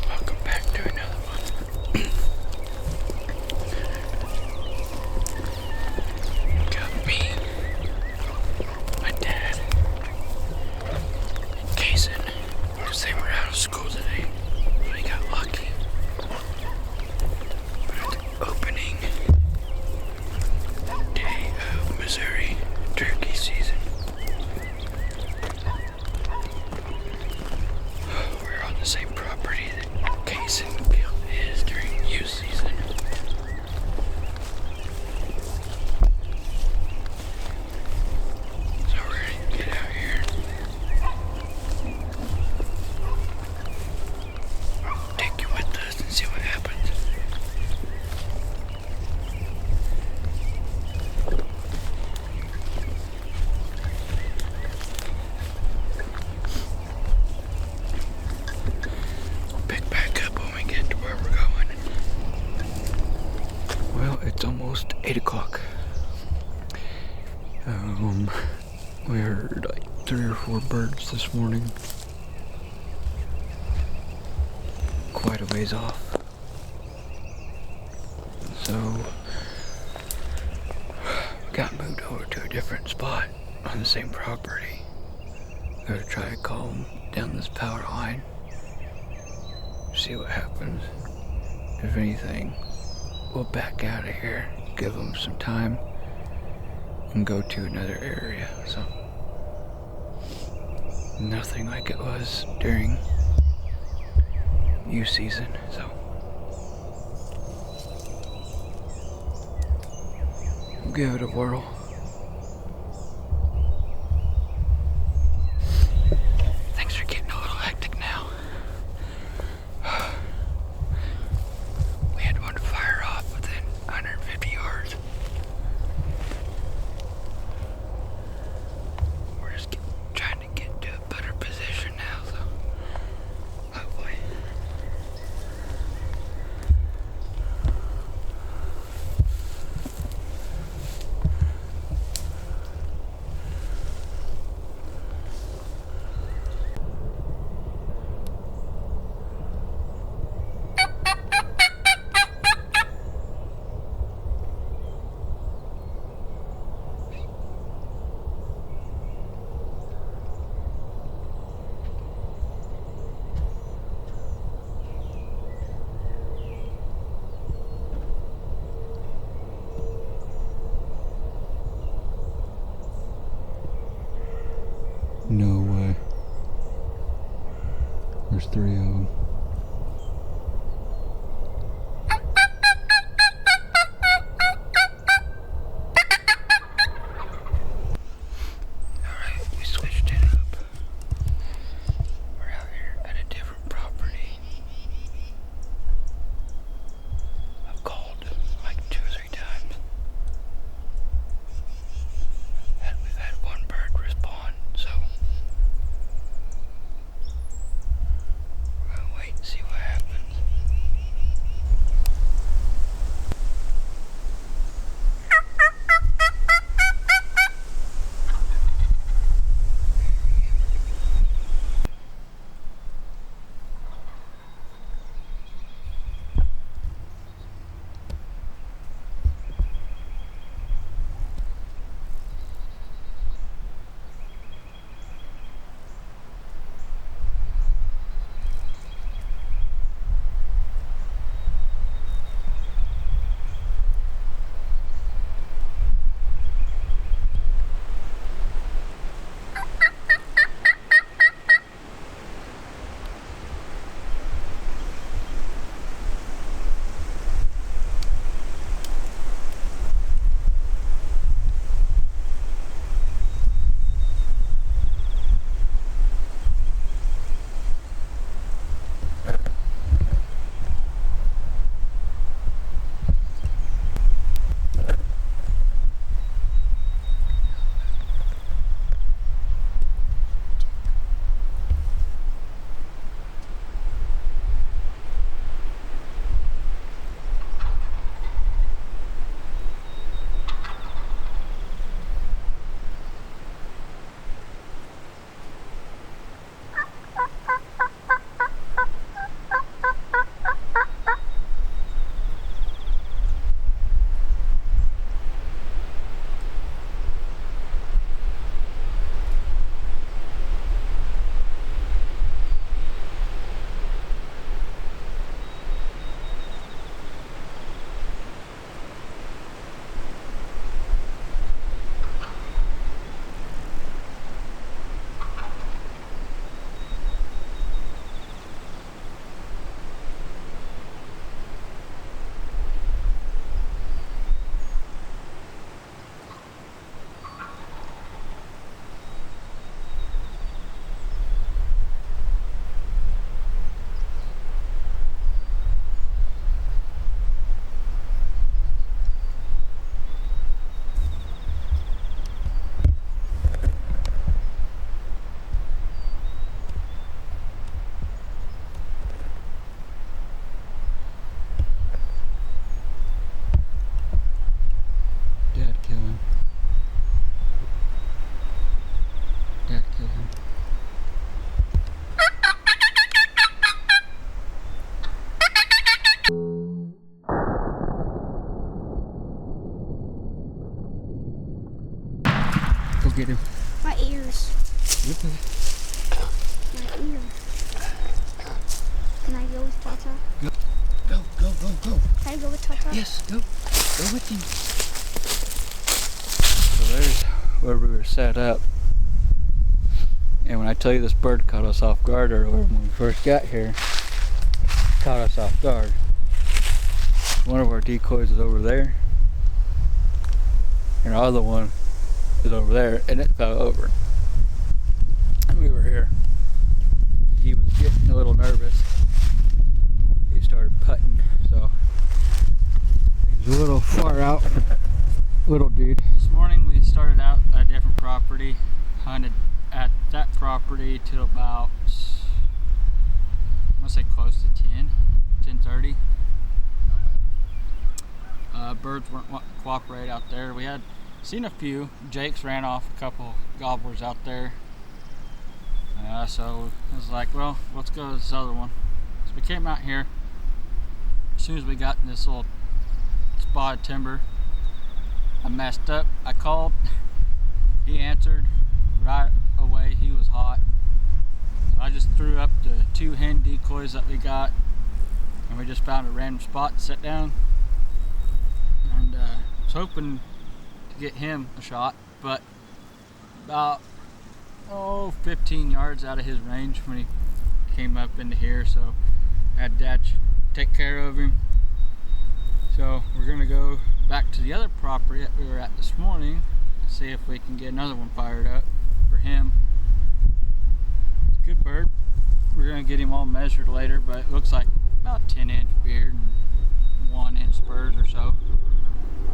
Welcome back to another one. Got me, my dad, and Kason, because they were out of school today. We got lucky. But it's opening day of Missouri turkey season. We're on the same property that Kason killed his during youth season. So we're gonna get out here, take you with us and see what happens. Pick back up when we get to where we're going. Well, it's almost 8 o'clock. We heard like 3 or 4 birds this morning. Quite a ways off. So, we got moved over to a different spot on the same property. We're gonna try to call them down this power line. See what happens. If anything, we'll back out of here, give them some time, and go to another area. So, nothing like it was during youth season. So, we'll give it a whirl. Things are getting a little hectic now. We had one fire off within 150 yards. We're just trying to get to a better position now, so hopefully. No way. There's 3 of them. Alright, we switched it up. We're out here at a different property. I've called like 2 or 3 times. And we've had one bird respond, so we're gonna Go get him. My ears. Okay. My ear. Can I go with Tata? Go. Can I go with Tata? Yes, go. Go with him. So there's where we were set up. And when I tell you this bird caught us off guard earlier when we first got here, caught us off guard. One of our decoys is over there. And our other one is over there, and it fell over. And we were here. He was getting a little nervous. He started putting, so he's a little far out, little dude. This morning we started out at a different property, hunted at that property till about, I'm gonna say close to 10:30. Birds weren't wanting to cooperate out there. We had seen a few. Jake's ran off a couple gobblers out there. So I was like, well, let's go to this other one. So we came out here. As soon as we got in this little spot of timber, I messed up. I called. He answered right away. He was hot. So I just threw up the 2 hen decoys that we got, and we just found a random spot to sit down. And I was hoping to get him a shot, but about 15 yards out of his range when he came up into here, so I had Dad take care of him. So we're gonna go back to the other property that we were at this morning and see if we can get another one fired up for him. It's a good bird. We're gonna get him all measured later, but it looks like about 10-inch beard and 1-inch spurs or so.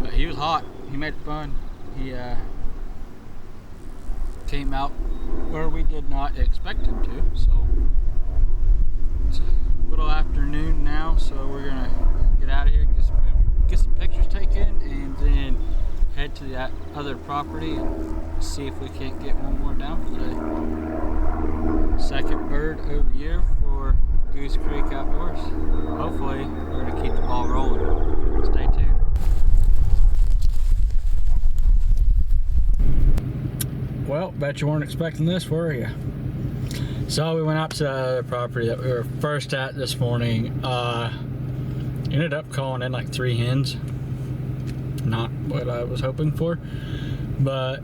But he was hot. He made it fun. He came out where we did not expect him to. So it's a little afternoon now, so we're gonna get out of here, get some pictures taken, and then head to that other property and see if we can't get one more down for the day. Second bird of the year for Goose Creek Outdoors. Hopefully we're gonna keep the ball rolling. Stay tuned. Well, bet you weren't expecting this, were you? So we went out to the other property that we were first at this morning. Ended up calling in like 3 hens. Not what I was hoping for, but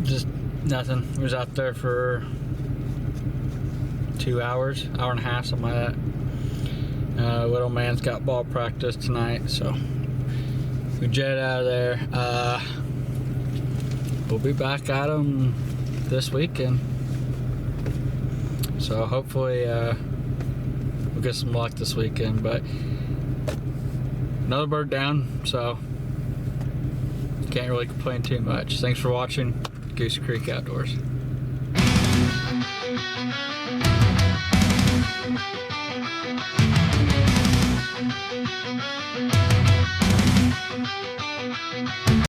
just nothing. We was out there for 2 hours, hour and a half, something like that. Little man's got ball practice tonight, so we jet out of there. We'll be back at them this weekend, so hopefully we'll get some luck this weekend. But another bird down, so can't really complain too much. Thanks for watching Goose Creek Outdoors.